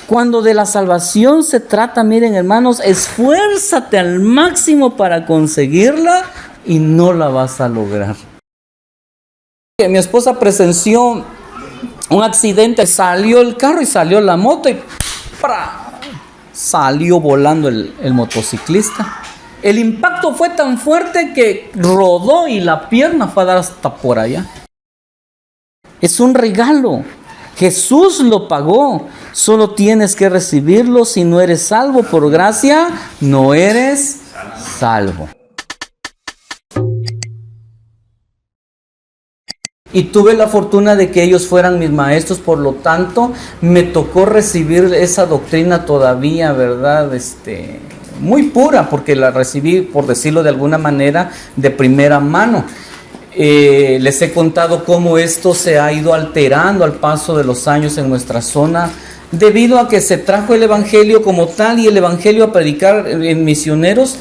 Cuando de la salvación se trata, miren hermanos, esfuérzate al máximo para conseguirla y no la vas a lograr. Mi esposa presenció un accidente, salió el carro y salió la moto y ¡pra! Salió volando el motociclista. El impacto fue tan fuerte que rodó y la pierna fue a dar hasta por allá. Es un regalo. Jesús lo pagó. Solo tienes que recibirlo. Si no eres salvo por gracia, no eres salvo. Y tuve la fortuna de que ellos fueran mis maestros, por lo tanto, me tocó recibir esa doctrina todavía, ¿verdad? Muy pura, porque la recibí, por decirlo de alguna manera, de primera mano. Les he contado cómo esto se ha ido alterando al paso de los años en nuestra zona, debido a que se trajo el evangelio como tal, y el evangelio a predicar en misioneros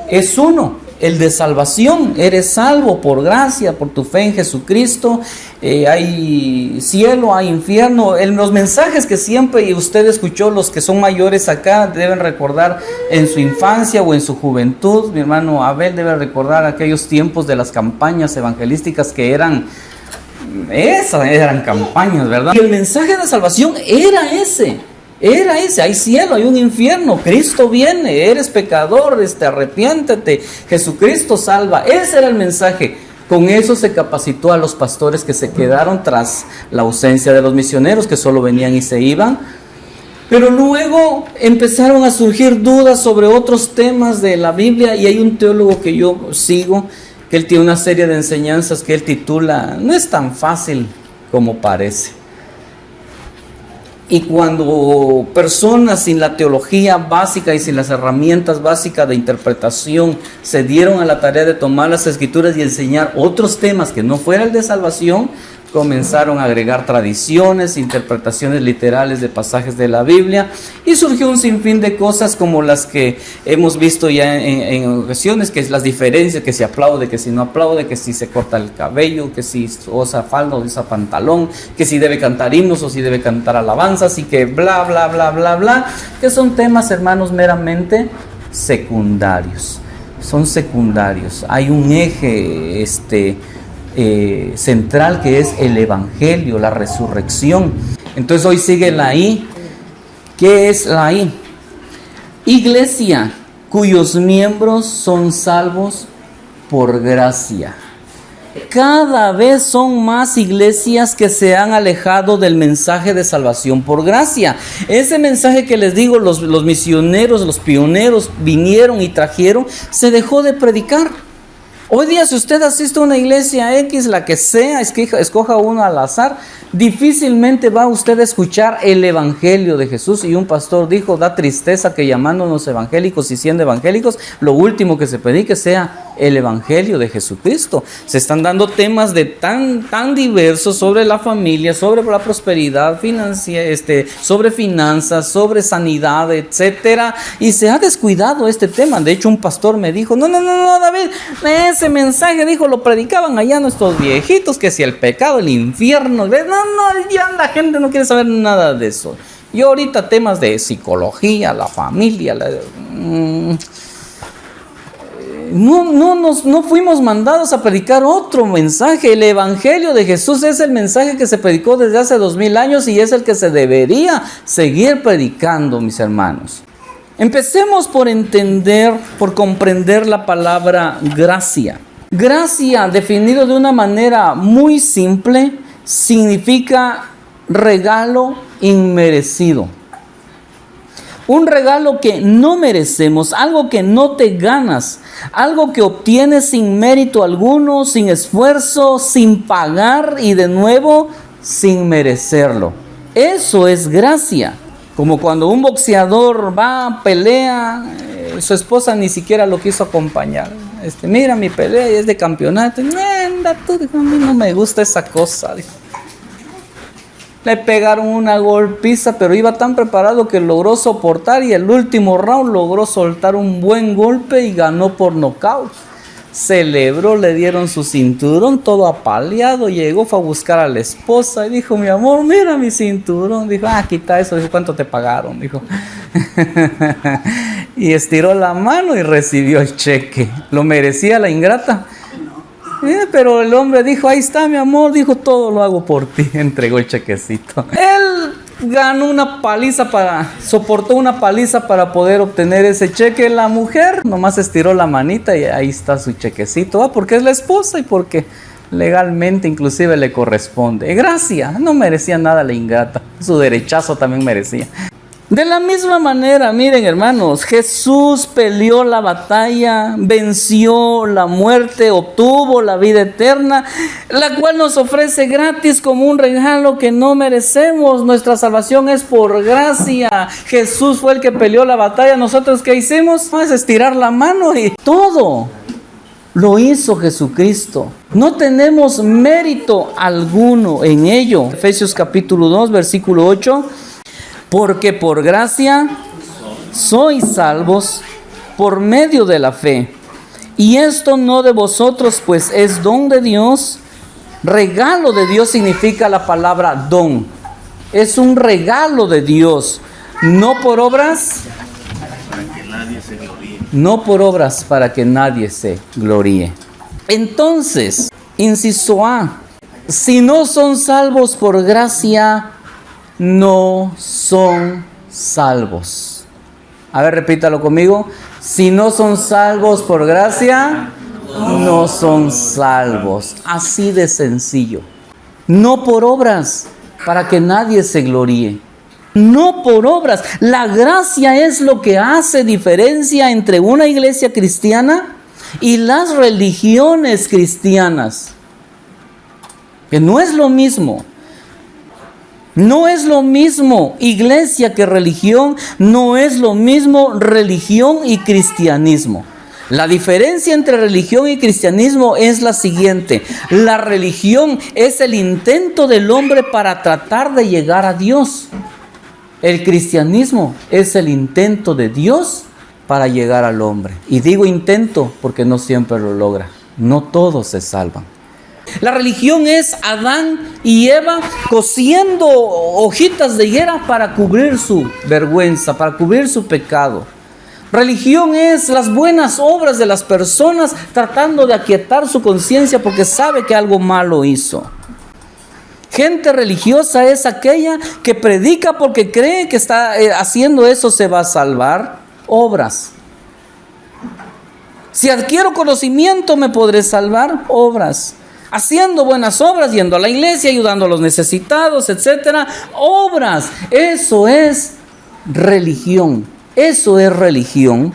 es uno, el de salvación. Eres salvo por gracia, por tu fe en Jesucristo. Hay cielo, hay infierno. Los mensajes que siempre usted escuchó, los que son mayores acá, deben recordar en su infancia o en su juventud. Mi hermano Abel debe recordar aquellos tiempos de las campañas evangelísticas que eran campañas, ¿verdad? Y el mensaje de salvación era ese. Hay cielo, hay un infierno, Cristo viene, eres pecador, arrepiéntete, Jesucristo salva. Ese era el mensaje. Con eso se capacitó a los pastores que se quedaron tras la ausencia de los misioneros, que solo venían y se iban. Pero luego empezaron a surgir dudas sobre otros temas de la Biblia, y hay un teólogo que yo sigo, que él tiene una serie de enseñanzas que él titula "No es tan fácil como parece". Y cuando personas sin la teología básica y sin las herramientas básicas de interpretación se dieron a la tarea de tomar las escrituras y enseñar otros temas que no fuera el de salvación, comenzaron a agregar tradiciones, interpretaciones literales de pasajes de la Biblia, y surgió un sinfín de cosas como las que hemos visto ya en ocasiones, que es las diferencias, que si aplaude, que si no aplaude, que si se corta el cabello, que si usa falda o usa pantalón, que si debe cantar himnos o si debe cantar alabanzas, y que bla, bla, bla, bla, bla, que son temas, hermanos, meramente secundarios. Son secundarios. Hay un eje central, que es el evangelio, la resurrección. Entonces hoy sigue la I. ¿Qué es la I? Iglesia cuyos miembros son salvos por gracia. Cada vez son más iglesias que se han alejado del mensaje de salvación por gracia. Ese mensaje que les digo, los misioneros, los pioneros vinieron y trajeron, se dejó de predicar. Hoy día, si usted asiste a una iglesia X, la que sea, escoja uno al azar, difícilmente va usted a escuchar el evangelio de Jesús. Y un pastor dijo: da tristeza que llamándonos evangélicos y siendo evangélicos, lo último que se predique sea el evangelio de Jesucristo. Se están dando temas de tan diversos sobre la familia, sobre la prosperidad financiera, sobre finanzas, sobre sanidad, etcétera, y se ha descuidado este tema. De hecho, un pastor me dijo: no, David, ese mensaje, dijo, lo predicaban allá nuestros viejitos, que si el pecado, el infierno. No, ya la gente no quiere saber nada de eso. Y ahorita temas de psicología, la familia, no fuimos mandados a predicar otro mensaje. El evangelio de Jesús es el mensaje que se predicó desde hace 2000 años y es el que se debería seguir predicando, mis hermanos. Empecemos por comprender la palabra gracia. Gracia, definido de una manera muy simple, significa regalo inmerecido. Un regalo que no merecemos, algo que no te ganas, algo que obtienes sin mérito alguno, sin esfuerzo, sin pagar y de nuevo sin merecerlo. Eso es gracia. Como cuando un boxeador va, pelea, su esposa ni siquiera lo quiso acompañar. Mira mi pelea y es de campeonato. Anda tú, dijo, a mí no me gusta esa cosa, dijo. Le pegaron una golpiza, pero iba tan preparado que logró soportar, y el último round logró soltar un buen golpe y ganó por nocaut. celebró, le dieron su cinturón, todo apaleado, llegó, fue a buscar a la esposa y dijo, mi amor, mira mi cinturón. Dijo, quita eso. Dijo, ¿cuánto te pagaron? Dijo, y estiró la mano y recibió el cheque. ¿Lo merecía la ingrata? Pero el hombre dijo, ahí está mi amor, dijo, todo lo hago por ti. Entregó el chequecito. Él soportó una paliza para poder obtener ese cheque. La mujer nomás estiró la manita y ahí está su chequecito. Porque es la esposa y porque legalmente inclusive le corresponde. Gracia, no merecía nada la ingrata. Su derechazo también merecía. De la misma manera, miren hermanos, Jesús peleó la batalla, venció la muerte, obtuvo la vida eterna, la cual nos ofrece gratis como un regalo que no merecemos. Nuestra salvación es por gracia. Jesús fue el que peleó la batalla. ¿Nosotros qué hicimos? Pues estirar la mano y todo lo hizo Jesucristo. No tenemos mérito alguno en ello. Efesios capítulo 2, versículo 8. Porque por gracia sois salvos por medio de la fe. Y esto no de vosotros, pues es don de Dios. Regalo de Dios significa la palabra don. Es un regalo de Dios. No por obras. Para que nadie se gloríe. No por obras para que nadie se gloríe. Entonces, inciso A. Si no son salvos por gracia, no son salvos. A ver, repítalo conmigo. Si no son salvos por gracia, no son salvos. Así de sencillo. No por obras, para que nadie se gloríe. No por obras. La gracia es lo que hace diferencia entre una iglesia cristiana y las religiones cristianas. Que no es lo mismo. No es lo mismo iglesia que religión, no es lo mismo religión y cristianismo. La diferencia entre religión y cristianismo es la siguiente. La religión es el intento del hombre para tratar de llegar a Dios. El cristianismo es el intento de Dios para llegar al hombre. Y digo intento porque no siempre lo logra. No todos se salvan. La religión es Adán y Eva cosiendo hojitas de higuera para cubrir su vergüenza, para cubrir su pecado. Religión es las buenas obras de las personas tratando de aquietar su conciencia porque sabe que algo malo hizo. Gente religiosa es aquella que predica porque cree que está haciendo eso se va a salvar. Obras. Si adquiero conocimiento me podré salvar. Obras. Haciendo buenas obras, yendo a la iglesia, ayudando a los necesitados, etcétera. Obras. Eso es religión. Eso es religión.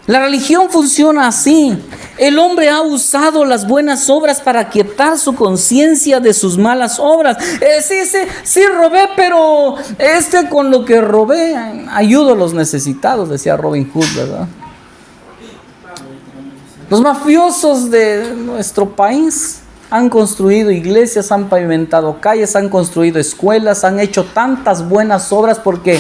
La religión funciona así. El hombre ha usado las buenas obras para aquietar su conciencia de sus malas obras. Sí robé, pero con lo que robé ayudo a los necesitados, decía Robin Hood, ¿verdad? Los mafiosos de nuestro país han construido iglesias, han pavimentado calles, han construido escuelas, han hecho tantas buenas obras porque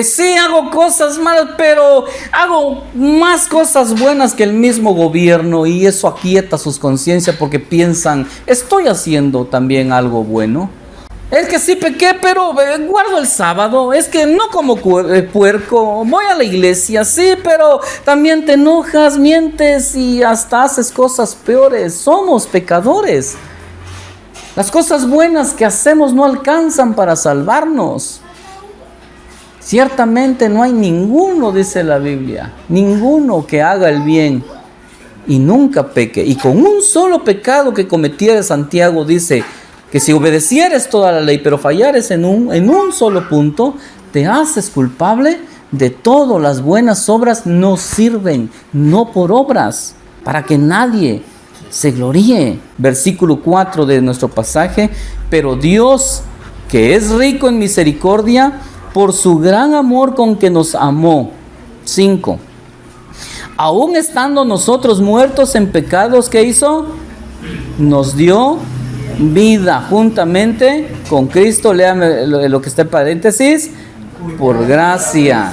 sí hago cosas malas, pero hago más cosas buenas que el mismo gobierno y eso aquieta sus conciencias porque piensan, estoy haciendo también algo bueno. Es que sí pequé, pero guardo el sábado. Es que no como puerco. Voy a la iglesia, sí, pero también te enojas, mientes y hasta haces cosas peores. Somos pecadores. Las cosas buenas que hacemos no alcanzan para salvarnos. Ciertamente no hay ninguno, dice la Biblia, ninguno que haga el bien y nunca peque. Y con un solo pecado que cometiera, Santiago dice que si obedecieres toda la ley, pero fallares en un solo punto, te haces culpable de todo. Las buenas obras no sirven, no por obras, para que nadie se gloríe. Versículo 4 de nuestro pasaje. Pero Dios, que es rico en misericordia, por su gran amor con que nos amó. 5. Aún estando nosotros muertos en pecados, ¿qué hizo? Nos dio vida juntamente con Cristo. Léame lo que está en paréntesis. Por gracia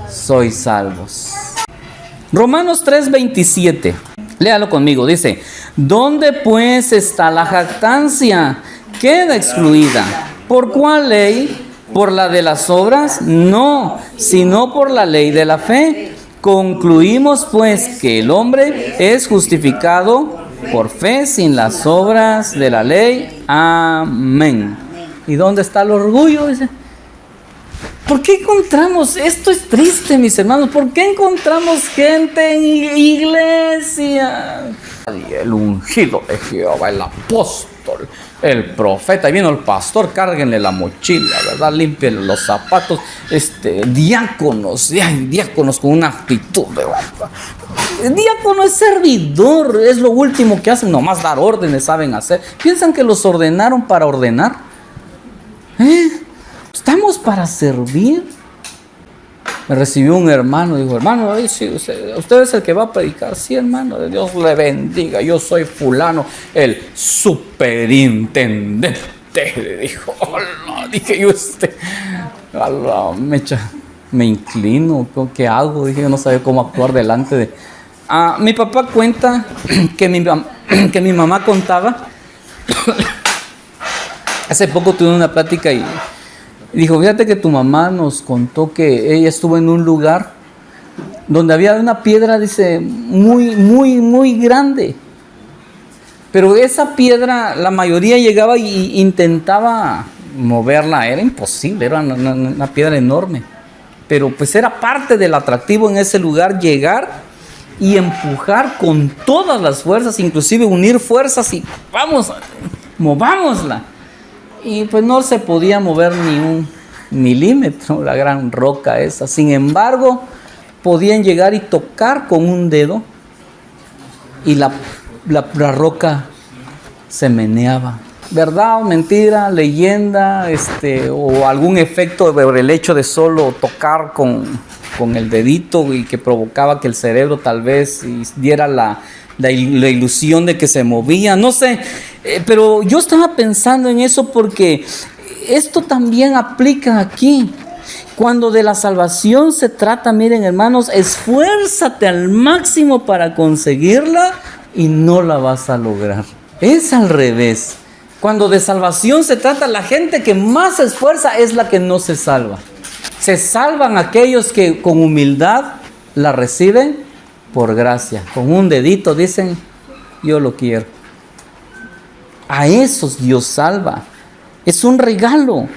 sois salvos. Romanos 3:27. Léalo conmigo, dice, ¿dónde pues está la jactancia? Queda excluida. ¿Por cuál ley? ¿Por la de las obras? No, sino por la ley de la fe. Concluimos pues que el hombre es justificado por fe sin las obras de la ley. Amén. ¿Y dónde está el orgullo? Dice. ¿Por qué encontramos, esto es triste, mis hermanos, por qué encontramos gente en iglesia? El ungido de Jehová, el apóstol, el profeta, y vino el pastor, cárguenle la mochila, ¿verdad? Límpienle los zapatos, diáconos, diáconos con una actitud, ¿verdad? El diácono es servidor, es lo último que hacen, nomás dar órdenes saben hacer. ¿Piensan que los ordenaron para ordenar? Estamos para servir. Me recibió un hermano, dijo, hermano, sí, usted es el que va a predicar. Sí, hermano, Dios le bendiga, yo soy fulano, el superintendente. Dijo, hola, dije yo, me inclino, ¿qué hago? Dije, yo no sabía cómo actuar delante de... mi papá cuenta que mi mamá contaba. Hace poco tuve una plática y dijo, fíjate que tu mamá nos contó que ella estuvo en un lugar donde había una piedra, dice, muy grande. Pero esa piedra, la mayoría llegaba e intentaba moverla, era imposible, era una piedra enorme. Pero pues era parte del atractivo en ese lugar, llegar y empujar con todas las fuerzas, inclusive unir fuerzas y vamos, movámosla. Y pues no se podía mover ni un milímetro, la gran roca esa. Sin embargo, podían llegar y tocar con un dedo y la roca se meneaba. ¿Verdad o mentira? Leyenda, o algún efecto por el hecho de solo tocar con el dedito y que provocaba que el cerebro tal vez diera la ilusión de que se movía, no sé, pero yo estaba pensando en eso porque esto también aplica aquí. Cuando de la salvación se trata, miren hermanos, esfuérzate al máximo para conseguirla y no la vas a lograr. Es al revés. Cuando de salvación se trata, la gente que más se esfuerza es la que no se salva. Se salvan aquellos que con humildad la reciben por gracia. Con un dedito dicen, yo lo quiero. A esos Dios salva. Es un regalo.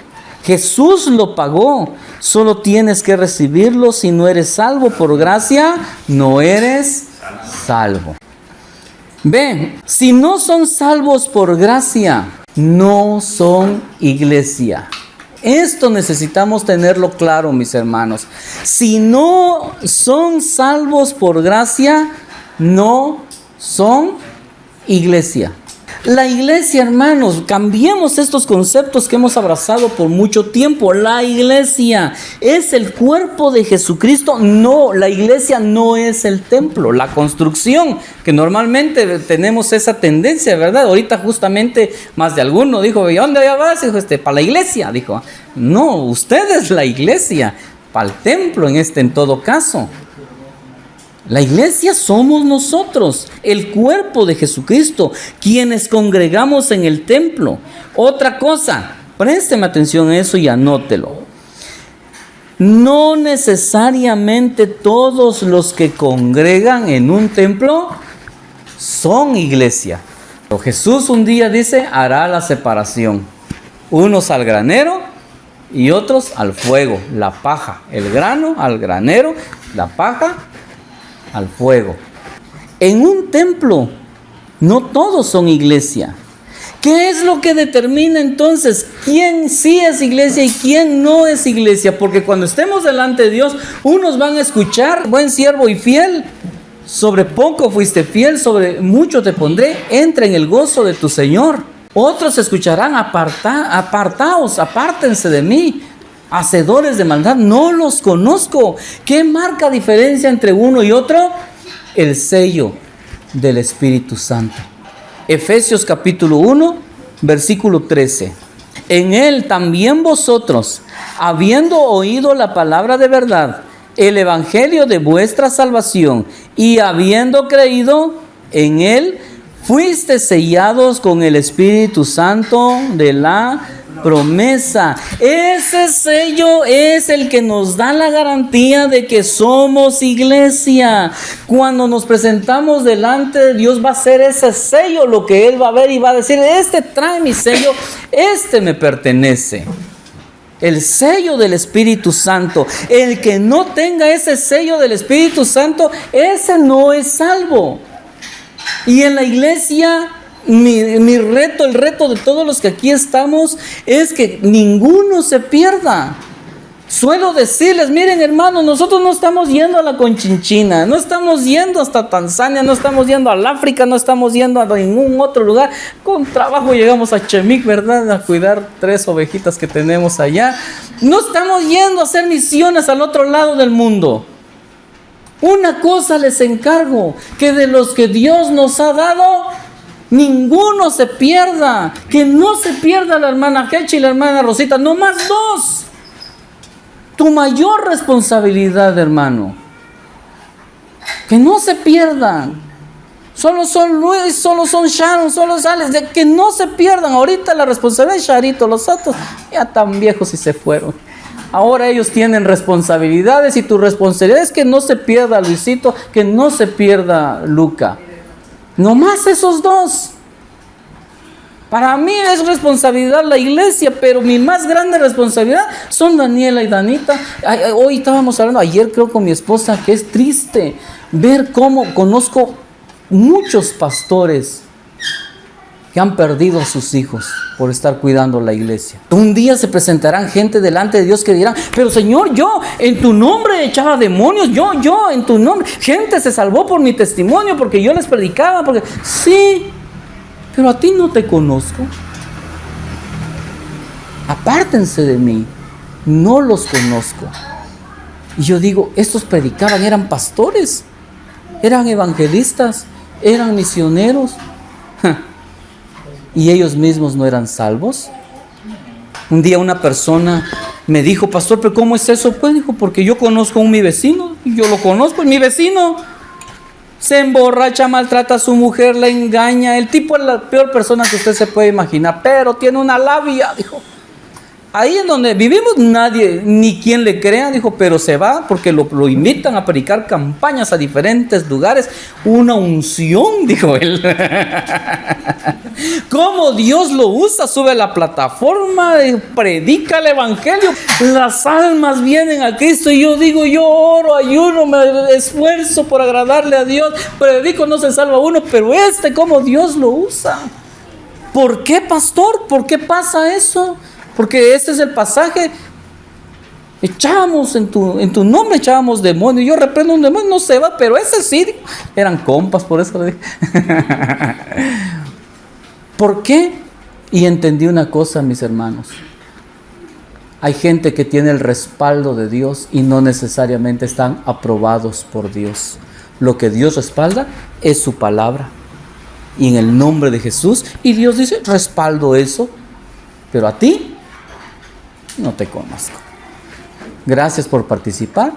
Jesús lo pagó. Solo tienes que recibirlo. Si no eres salvo por gracia, no eres salvo. Ve, si no son salvos por gracia, no son iglesia. Esto necesitamos tenerlo claro, mis hermanos. Si no son salvos por gracia, no son iglesia. La iglesia, hermanos, cambiemos estos conceptos que hemos abrazado por mucho tiempo. La iglesia es el cuerpo de Jesucristo. No, la iglesia no es el templo, la construcción, que normalmente tenemos esa tendencia, ¿verdad? Ahorita justamente más de alguno dijo, ¿y dónde vas? Dijo, para la iglesia. Dijo, no, usted es la iglesia, para el templo en todo caso. La iglesia somos nosotros, el cuerpo de Jesucristo, quienes congregamos en el templo. Otra cosa, présteme atención a eso y anótelo. No necesariamente todos los que congregan en un templo son iglesia. Pero Jesús un día dice, hará la separación. Unos al granero y otros al fuego, la paja. El grano al granero, la paja al fuego. En un templo no todos son iglesia. ¿Qué es lo que determina entonces quién sí es iglesia y quién no es iglesia? Porque cuando estemos delante de Dios, unos van a escuchar, buen siervo y fiel, sobre poco fuiste fiel, sobre mucho te pondré, entra en el gozo de tu Señor. Otros escucharán, apartaos, apártense de mí, hacedores de maldad, no los conozco. ¿Qué marca diferencia entre uno y otro? El sello del Espíritu Santo. Efesios capítulo 1, versículo 13. En él también vosotros, habiendo oído la palabra de verdad, el evangelio de vuestra salvación, y habiendo creído, En Él fuiste sellados con el Espíritu Santo de la promesa. Ese sello es el que nos da la garantía de que somos iglesia. Cuando nos presentamos delante de Dios, va a ser ese sello lo que Él va a ver y va a decir: este trae mi sello, este me pertenece. El sello del Espíritu Santo. El que no tenga ese sello del Espíritu Santo, ese no es salvo. Y en la iglesia, mi reto, el reto de todos los que aquí estamos, es que ninguno se pierda. Suelo decirles: miren, hermanos, nosotros no estamos yendo a la Conchinchina, no estamos yendo hasta Tanzania, no estamos yendo al África, no estamos yendo a ningún otro lugar. Con trabajo llegamos a Chemic, ¿verdad? A cuidar 3 ovejitas que tenemos allá. No estamos yendo a hacer misiones al otro lado del mundo. Una cosa les encargo: que de los que Dios nos ha dado, ninguno se pierda. Que no se pierda la hermana Hechi y la hermana Rosita, no más 2. Tu mayor responsabilidad, hermano, que no se pierdan. Solo son Luis, solo son Sharon, solo Alex, de que no se pierdan. Ahorita la responsabilidad es Charito, los otros ya tan viejos y se fueron. Ahora ellos tienen responsabilidades y tu responsabilidad es que no se pierda Luisito, que no se pierda Luca. No más esos 2. Para mí es responsabilidad la iglesia, pero mi más grande responsabilidad son Daniela y Danita. Hoy estábamos hablando, ayer creo con mi esposa, que es triste ver cómo conozco muchos pastores que han perdido a sus hijos por estar cuidando la iglesia. Un día se presentarán gente delante de Dios que dirán: pero Señor, yo en tu nombre echaba demonios, yo en tu nombre, gente se salvó por mi testimonio, porque yo les predicaba, porque sí. Pero a ti no te conozco. Apártense de mí, no los conozco. Y yo digo: estos predicaban, eran pastores, eran evangelistas, eran misioneros, y ellos mismos no eran salvos. Un día una persona me dijo: pastor, ¿pero cómo es eso? Pues dijo: porque yo conozco a mi vecino, y yo lo conozco, y mi vecino se emborracha, maltrata a su mujer, la engaña. El tipo es la peor persona que usted se puede imaginar, pero tiene una labia, dijo. Ahí en donde vivimos nadie, ni quien le crea, dijo, pero se va porque lo invitan a predicar campañas a diferentes lugares. Una unción, dijo él. Cómo Dios lo usa, sube a la plataforma, predica el evangelio, las almas vienen a Cristo. Y yo digo: yo oro, ayuno, me esfuerzo por agradarle a Dios, predico, no se salva uno, pero cómo Dios lo usa. ¿Por qué, pastor? ¿Por qué pasa eso? Porque este es el pasaje. Echábamos en tu nombre, echábamos demonios. Yo reprendo un demonio, no se va, pero ese sí. Eran compas, por eso le dije. ¿Por qué? Y entendí una cosa, mis hermanos. Hay gente que tiene el respaldo de Dios y no necesariamente están aprobados por Dios. Lo que Dios respalda es su palabra. Y en el nombre de Jesús. Y Dios dice: respaldo eso. Pero a ti no te conozco. Gracias por participar,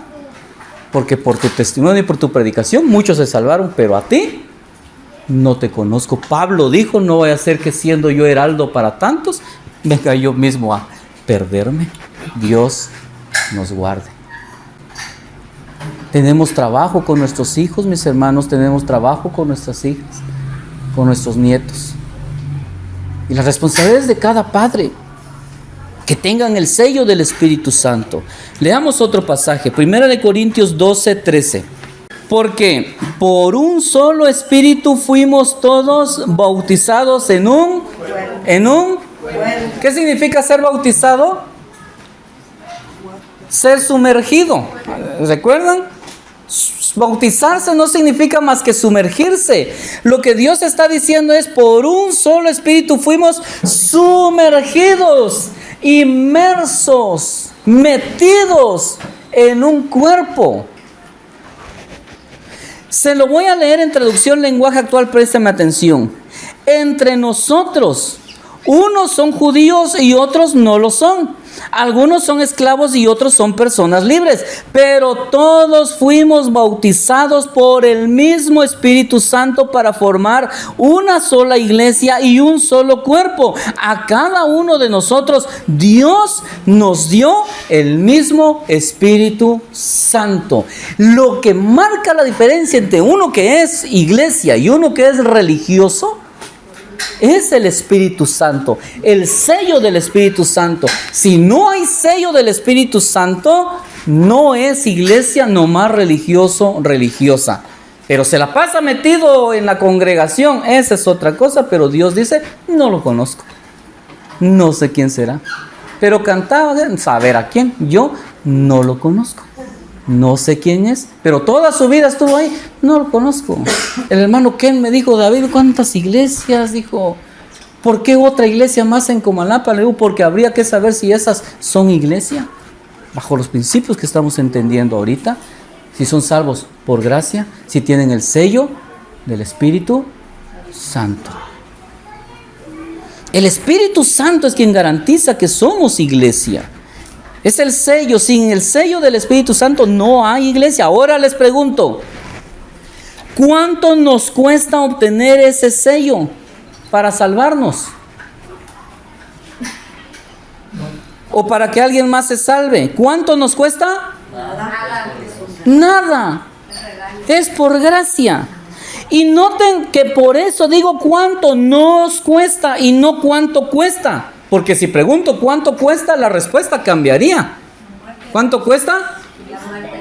porque por tu testimonio y por tu predicación muchos se salvaron, pero a ti no te conozco. Pablo dijo: no voy a hacer que siendo yo heraldo para tantos, venga yo mismo a perderme. Dios nos guarde. Tenemos trabajo con nuestros hijos, mis hermanos, tenemos trabajo con nuestras hijas, con nuestros nietos. Y la responsabilidad es de cada padre, que tengan el sello del Espíritu Santo. Leamos otro pasaje, 1 Corintios 12:13. Porque por un solo Espíritu fuimos todos bautizados en un. ¿Qué significa ser bautizado? Ser sumergido. ¿Recuerdan? Bautizarse no significa más que sumergirse. Lo que Dios está diciendo es: por un solo Espíritu fuimos sumergidos, inmersos, metidos en un cuerpo. Se lo voy a leer en traducción lenguaje actual, préstame atención. Entre nosotros, unos son judíos y otros no lo son. Algunos son esclavos y otros son personas libres, pero todos fuimos bautizados por el mismo Espíritu Santo para formar una sola iglesia y un solo cuerpo. A cada uno de nosotros Dios nos dio el mismo Espíritu Santo. Lo que marca la diferencia entre uno que es iglesia y uno que es religioso es el Espíritu Santo, el sello del Espíritu Santo. Si no hay sello del Espíritu Santo, no es iglesia, nomás religioso, religiosa. Pero se la pasa metido en la congregación, esa es otra cosa, pero Dios dice, no lo conozco, no sé quién será. Pero cantaba, saber a quién, yo no lo conozco. No sé quién es, pero toda su vida estuvo ahí. No lo conozco. El hermano Ken me dijo, David, ¿cuántas iglesias? Dijo, ¿por qué otra iglesia más en Comalapa? Le digo, porque habría que saber si esas son iglesia, bajo los principios que estamos entendiendo ahorita. Si son salvos por gracia, si tienen el sello del Espíritu Santo. El Espíritu Santo es quien garantiza que somos iglesia. Es el sello. Sin el sello del Espíritu Santo no hay iglesia. Ahora les pregunto, ¿cuánto nos cuesta obtener ese sello para salvarnos? ¿O para que alguien más se salve? ¿Cuánto nos cuesta? Nada. Es por gracia. Y noten que por eso digo cuánto nos cuesta y no cuánto cuesta. Porque si pregunto cuánto cuesta, la respuesta cambiaría. ¿Cuánto cuesta?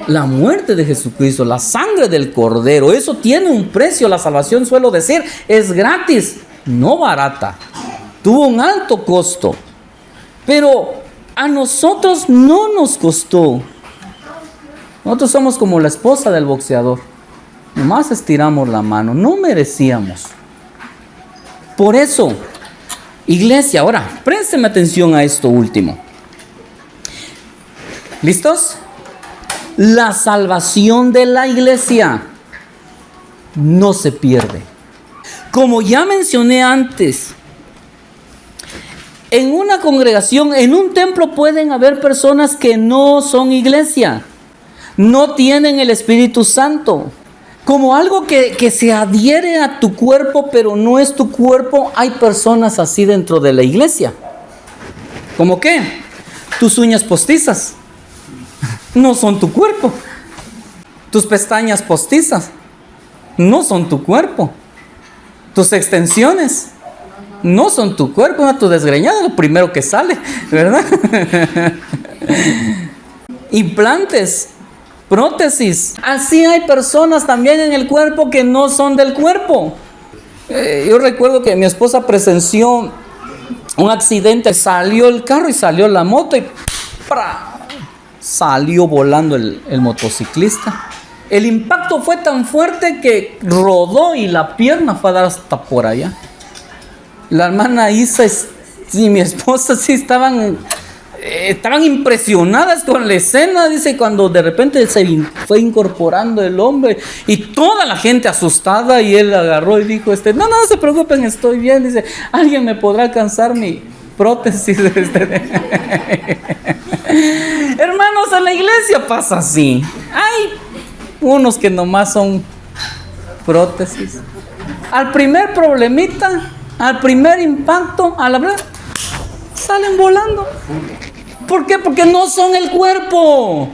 La muerte de Jesucristo, la sangre del Cordero. Eso tiene un precio. La salvación, suelo decir, es gratis, no barata. Tuvo un alto costo. Pero a nosotros no nos costó. Nosotros somos como la esposa del boxeador. Nomás estiramos la mano. No merecíamos. Por eso, iglesia, ahora, présteme atención a esto último. ¿Listos? La salvación de la iglesia no se pierde. Como ya mencioné antes, en una congregación, en un templo pueden haber personas que no son iglesia, no tienen el Espíritu Santo. Como algo que se adhiere a tu cuerpo, pero no es tu cuerpo, hay personas así dentro de la iglesia. ¿Cómo qué? Tus uñas postizas no son tu cuerpo. Tus pestañas postizas no son tu cuerpo. Tus extensiones no son tu cuerpo. Tu desgreñada es lo primero que sale, ¿verdad? Implantes, prótesis. Así hay personas también en el cuerpo que no son del cuerpo. Yo recuerdo que mi esposa presenció un accidente. Salió el carro y salió la moto y ¡pra! Salió volando el motociclista. El impacto fue tan fuerte que rodó y la pierna fue a dar hasta por allá. La hermana Isa y mi esposa sí estaban impresionadas con la escena. Dice, cuando de repente se fue incorporando el hombre y toda la gente asustada, y él agarró y dijo, no se preocupen, estoy bien. Dice, alguien me podrá alcanzar mi prótesis. Hermanos, en la iglesia pasa así. Hay unos que nomás son prótesis. Al primer problemita, al primer impacto, a la verdad, salen volando. ¿Por qué? Porque no son el cuerpo.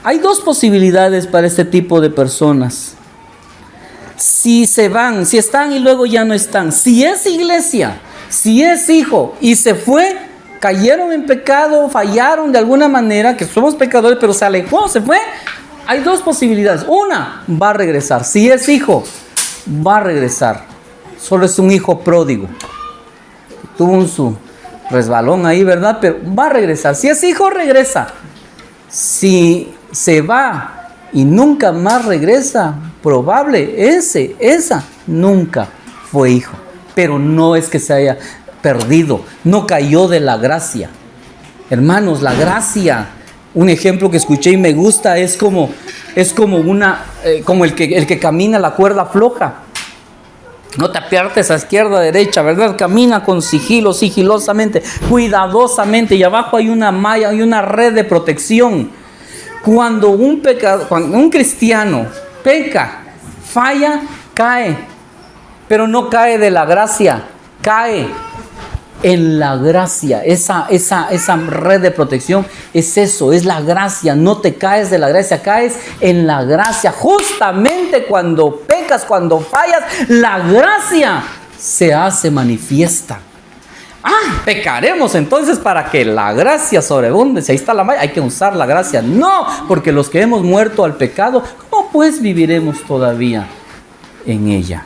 Hay dos posibilidades para este tipo de personas. Si se van, si están y luego ya no están. Si es iglesia, si es hijo y se fue, cayeron en pecado, fallaron de alguna manera, que somos pecadores, pero se alejó, se fue. Hay dos posibilidades. Una, va a regresar. Si es hijo, va a regresar. Solo es un hijo pródigo. Tuvo su resbalón ahí, ¿verdad? Pero va a regresar. Si es hijo, regresa. Si se va y nunca más regresa, probable, esa nunca fue hijo. Pero no es que se haya perdido, no cayó de la gracia. Hermanos, la gracia, un ejemplo que escuché y me gusta, es como el que camina la cuerda floja. No te apartes a izquierda, a derecha, ¿verdad? Camina con sigilo, sigilosamente, cuidadosamente. Y abajo hay una malla, hay una red de protección. Cuando un cristiano peca, falla, cae. Pero no cae de la gracia, cae en la gracia. Esa red de protección es eso, es la gracia. No te caes de la gracia, caes en la gracia. Justamente cuando pecas, cuando fallas, la gracia se hace manifiesta. Pecaremos entonces para que la gracia sobreabunde. Si ahí está la malla, hay que usar la gracia. No, porque los que hemos muerto al pecado, ¿cómo pues viviremos todavía en ella?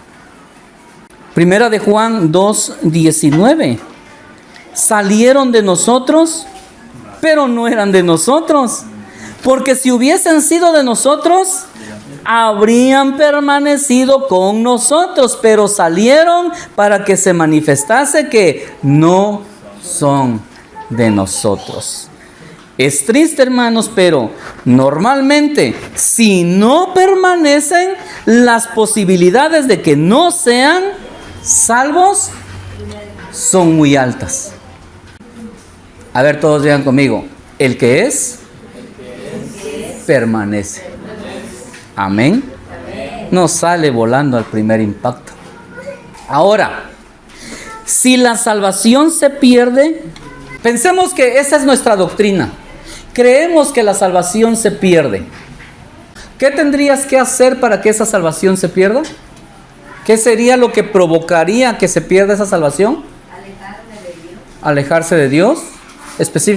Primera de Juan 2:19. Salieron de nosotros, pero no eran de nosotros. Porque si hubiesen sido de nosotros, habrían permanecido con nosotros. Pero salieron para que se manifestase que no son de nosotros. Es triste, hermanos, pero normalmente, si no permanecen, las posibilidades de que no sean salvos son muy altas. A ver, todos digan conmigo: el que es, permanece. Amén. No sale volando al primer impacto. Ahora, si la salvación se pierde, pensemos que esa es nuestra doctrina. Creemos que la salvación se pierde. ¿Qué tendrías que hacer para que esa salvación se pierda? ¿Qué sería lo que provocaría que se pierda esa salvación? Alejarse de Dios.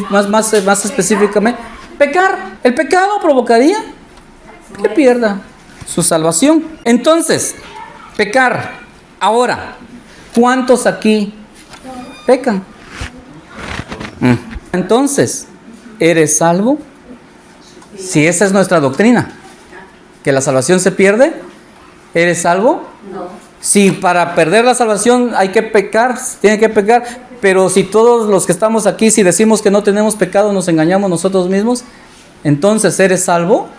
Más específicamente, pecar. El pecado provocaría que pierda su salvación. Entonces, pecar. Ahora, ¿cuántos aquí pecan? Entonces, ¿eres salvo? Si esa es nuestra doctrina, que la salvación se pierde, ¿eres salvo? No. Si para perder la salvación hay que pecar, tiene que pecar. Pero si todos los que estamos aquí, si decimos que no tenemos pecado, nos engañamos nosotros mismos, entonces ¿eres salvo?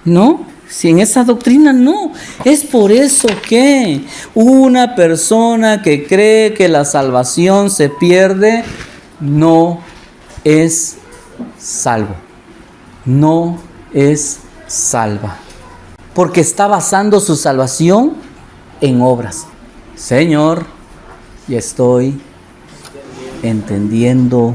No, si en esa doctrina no. Es por eso que una persona que cree que la salvación se pierde, no es salvo. No es salva. Porque está basando su salvación en obras. Señor, ya estoy entendiendo.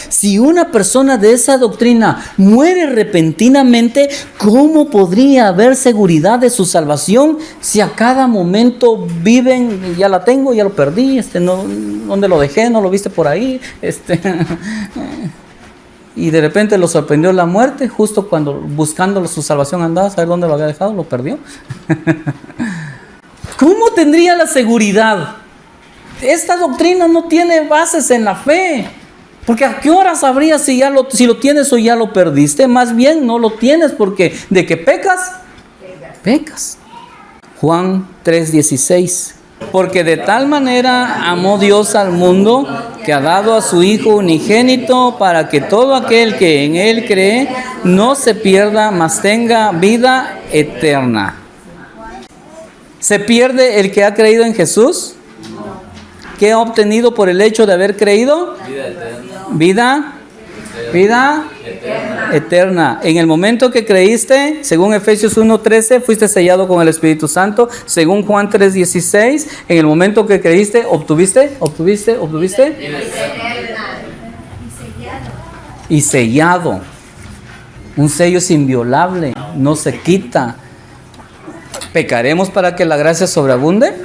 Si una persona de esa doctrina muere repentinamente, ¿cómo podría haber seguridad de su salvación si a cada momento viven, ya la tengo, ya lo perdí, no, ¿dónde lo dejé? ¿No lo viste por ahí? Y de repente lo sorprendió la muerte, justo cuando buscando su salvación andaba, a saber dónde lo había dejado, lo perdió. ¿Cómo tendría la seguridad? Esta doctrina no tiene bases en la fe. Porque ¿a qué hora sabrías si lo tienes o ya lo perdiste? Más bien no lo tienes, porque ¿de qué pecas? Pecas. Juan 3:16. Porque de tal manera amó Dios al mundo, que ha dado a su Hijo unigénito, para que todo aquel que en Él cree no se pierda, mas tenga vida eterna. ¿Se pierde el que ha creído en Jesús? ¿Qué ha obtenido por el hecho de haber creído? Vida eterna. En el momento que creíste, según Efesios 1:13, fuiste sellado con el Espíritu Santo. Según Juan 3:16, en el momento que creíste, obtuviste. Y sellado. Un sello es inviolable, no se quita. ¿Pecaremos para que la gracia sobreabunde?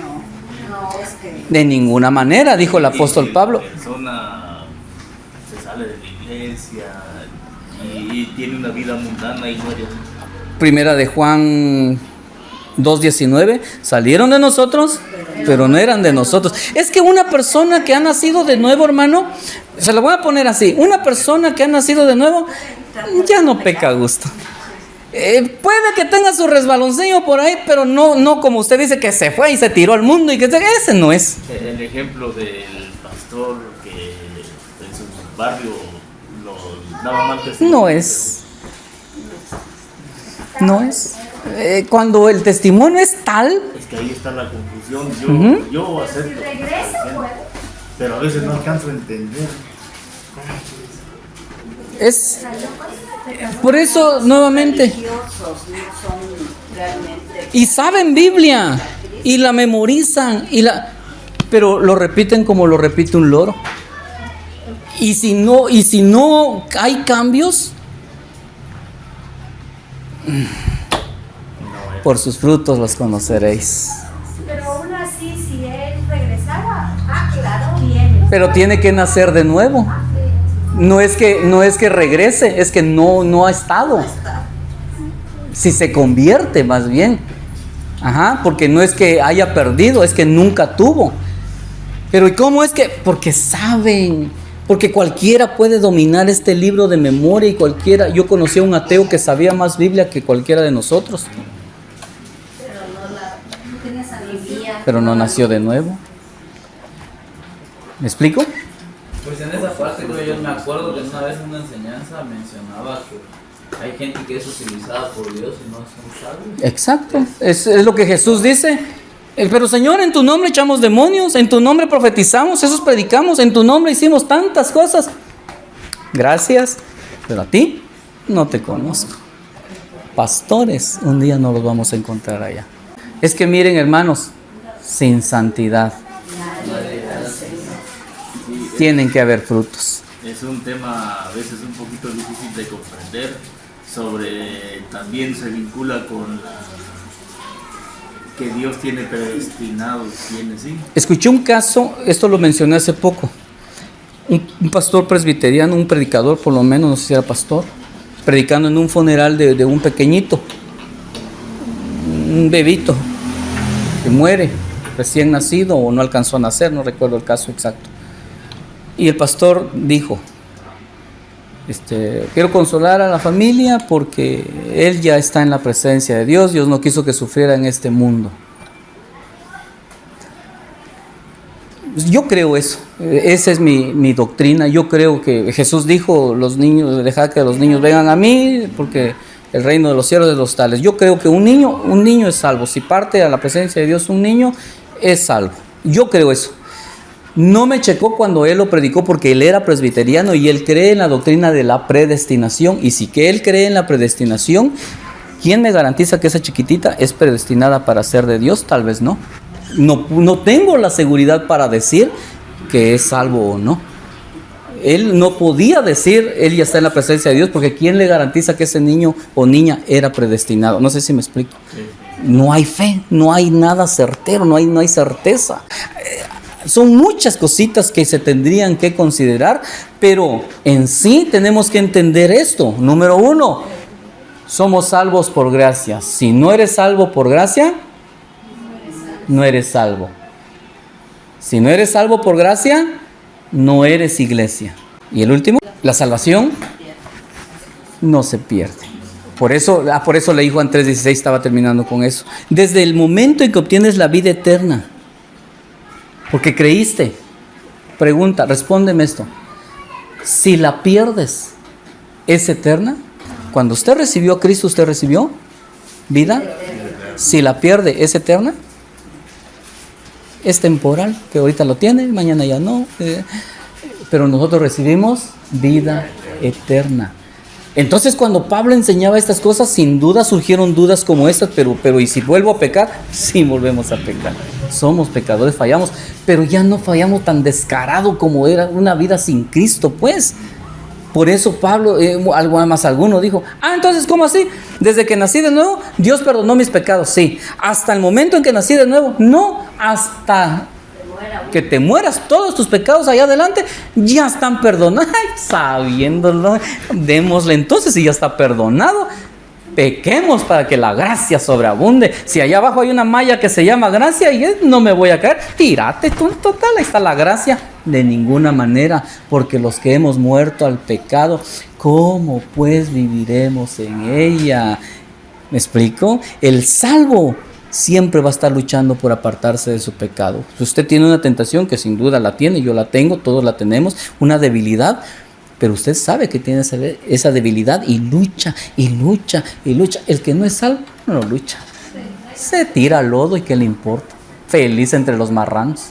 De ninguna manera, dijo el apóstol Pablo. La persona se sale de la iglesia y tiene una vida mundana y muere. Primera de Juan 2:19, salieron de nosotros, pero no eran de nosotros. Es que una persona que ha nacido de nuevo, hermano, se lo voy a poner así, una persona que ha nacido de nuevo ya no peca a gusto. Puede que tenga su resbaloncillo por ahí, pero no como usted dice, que se fue y se tiró al mundo y que ese no es. El ejemplo del pastor que en su barrio lo daba mal testimonio. No es. Cuando el testimonio es tal, Es que ahí está la confusión. Ujú. Yo acepto. Si regresa, pues. Pero a veces no alcanzo a entender. es por eso nuevamente. Religiosos no son realmente. Y saben Biblia y la memorizan pero lo repiten como lo repite un loro. Y si no hay cambios, por sus frutos los conoceréis. Pero aún así, si él regresara, claro, viene. Pero tiene que nacer de nuevo. No es que regrese, es que no ha estado. Si se convierte más bien. Ajá, porque no es que haya perdido, es que nunca tuvo. Pero ¿y cómo es que? Porque saben, porque cualquiera puede dominar este libro de memoria y cualquiera. Yo conocí a un ateo que sabía más Biblia que cualquiera de nosotros, No tenía sabiduría. pero no nació de nuevo. ¿Me explico? Pues en esa parte creo yo me acuerdo que una vez en una enseñanza mencionaba que hay gente que es utilizada por Dios y no son sabios. Exacto, es lo que Jesús dice. Pero Señor, en tu nombre echamos demonios, en tu nombre profetizamos, esos predicamos, en tu nombre hicimos tantas cosas. Gracias, pero a ti no te conozco. Pastores, un día no los vamos a encontrar allá. Es que miren, hermanos, sin santidad tienen que haber frutos. Es un tema a veces un poquito difícil de comprender. También se vincula con que Dios tiene predestinados, tiene, sí. Escuché un caso, esto lo mencioné hace poco. Un pastor presbiteriano, un predicador por lo menos, no sé si era pastor, predicando en un funeral de un pequeñito, un bebito que muere, recién nacido o no alcanzó a nacer, no recuerdo el caso exacto. Y el pastor dijo, quiero consolar a la familia porque él ya está en la presencia de Dios. Dios no quiso que sufriera en este mundo. Yo creo eso, esa es mi doctrina. Yo creo que Jesús dijo, los niños, dejad que los niños vengan a mí porque el reino de los cielos es de los tales. Yo creo que un niño es salvo. Si parte a la presencia de Dios un niño es salvo. Yo creo eso. No me checó cuando él lo predicó porque él era presbiteriano y él cree en la doctrina de la predestinación. Y si que él cree en la predestinación, ¿quién me garantiza que esa chiquitita es predestinada para ser de Dios? Tal vez no. No tengo la seguridad para decir que es salvo o no. Él no podía decir, él ya está en la presencia de Dios, porque ¿quién le garantiza que ese niño o niña era predestinado? No sé si me explico. No hay fe, no hay nada certero, no hay certeza. Son muchas cositas que se tendrían que considerar, pero en sí tenemos que entender esto. Número 1, somos salvos por gracia. Si no eres salvo por gracia, no eres salvo. Si no eres salvo por gracia, no eres iglesia. Y el último, la salvación no se pierde. Por eso leí Juan 3:16, estaba terminando con eso. Desde el momento en que obtienes la vida eterna, porque creíste, pregunta, respóndeme esto. Si la pierdes, ¿es eterna? Cuando usted recibió a Cristo, ¿usted recibió vida? Si la pierde, ¿es eterna? Es temporal, que ahorita lo tiene, mañana ya no. Pero nosotros recibimos vida eterna. Entonces, cuando Pablo enseñaba estas cosas, sin duda surgieron dudas como estas, pero ¿y si vuelvo a pecar? Sí, volvemos a pecar. Somos pecadores, fallamos, pero ya no fallamos tan descarado como era una vida sin Cristo, pues. Por eso Pablo, alguno dijo, entonces, ¿cómo así? Desde que nací de nuevo, Dios perdonó mis pecados. Sí. Hasta el momento en que nací de nuevo, no, hasta que te mueras, todos tus pecados allá adelante ya están perdonados. Sabiéndolo, démosle entonces, si ya está perdonado, pequemos para que la gracia sobreabunde. Si allá abajo hay una malla que se llama gracia y no me voy a caer, tírate tú, total, ahí está la gracia. De ninguna manera, porque los que hemos muerto al pecado, ¿cómo pues viviremos en ella? ¿Me explico? El salvo siempre va a estar luchando por apartarse de su pecado. Si usted tiene una tentación, que sin duda la tiene, yo la tengo, todos la tenemos, una debilidad, Pero usted sabe que tiene esa debilidad y lucha, y lucha, y lucha. El que no es salvo, no lucha. Se tira al lodo y ¿qué le importa? Feliz entre los marranos,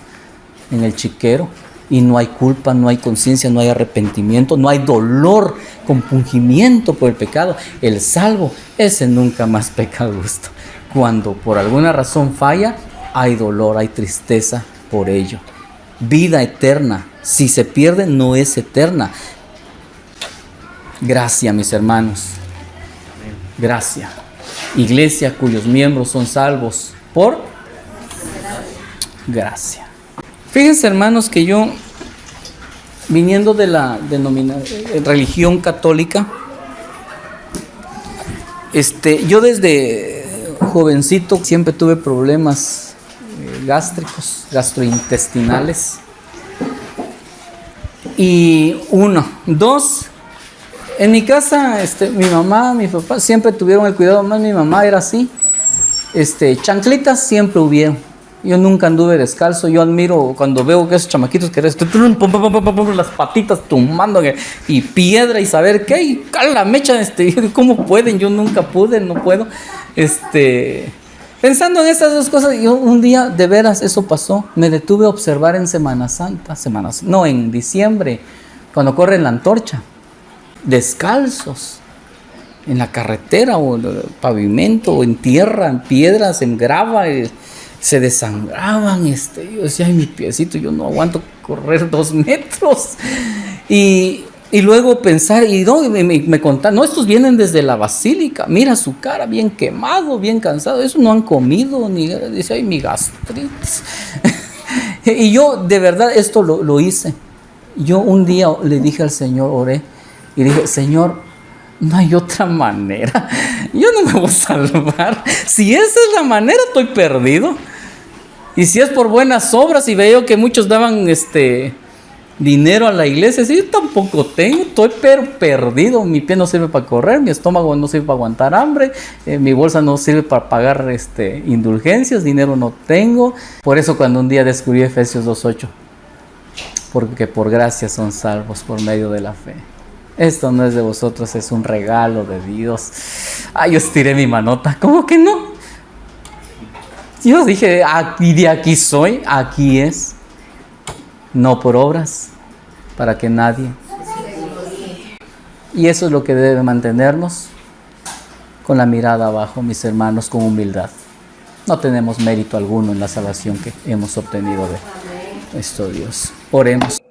en el chiquero. Y no hay culpa, no hay conciencia, no hay arrepentimiento, no hay dolor, compungimiento por el pecado. El salvo, ese nunca más peca a gusto. Cuando por alguna razón falla, hay dolor, hay tristeza por ello. Vida eterna, si se pierde, no es eterna. Gracias, mis hermanos. Gracias. Iglesia cuyos miembros son salvos por gracia. Fíjense, hermanos, que yo, viniendo de la religión católica, yo desde jovencito siempre tuve problemas gástricos, gastrointestinales. Y uno, dos, en mi casa, mi mamá, mi papá siempre tuvieron el cuidado, más mi mamá era así, chanclitas siempre hubieron. Yo nunca anduve descalzo. Yo admiro cuando veo que esos chamaquitos que las patitas tumbando y piedra y saber qué, y la mecha, ¿cómo pueden? Yo nunca pude, no puedo. Pensando en estas dos cosas, yo un día, de veras, eso pasó. Me detuve a observar en Semana Santa, en diciembre, cuando corren la antorcha, descalzos, en la carretera o en el pavimento, o en tierra, en piedras, en grava, se desangraban. Yo decía, ay, mi piecito, yo no aguanto correr 2 metros. Y luego pensar, y no, me contaron, no, estos vienen desde la basílica, mira su cara, bien quemado, bien cansado, eso no han comido, ni, dice, ay, mi gastritis. Y yo, de verdad, esto lo hice. Yo un día le dije al Señor, oré, y dije, Señor, no hay otra manera, yo no me voy a salvar. Si esa es la manera, estoy perdido. Y si es por buenas obras, y veo que muchos daban dinero a la iglesia, sí, yo tampoco tengo, estoy pero perdido. Mi pie no sirve para correr, mi estómago no sirve para aguantar hambre, mi bolsa no sirve para pagar indulgencias, dinero no tengo. Por eso cuando un día descubrí Efesios 2:8, porque por gracia son salvos por medio de la fe. Esto no es de vosotros, es un regalo de Dios. Yo estiré mi manota, ¿cómo que no? Yo dije, de aquí soy, aquí es. No por obras, para que nadie. Y eso es lo que debe mantenernos con la mirada abajo, mis hermanos, con humildad. No tenemos mérito alguno en la salvación que hemos obtenido de nuestro Dios. Oremos.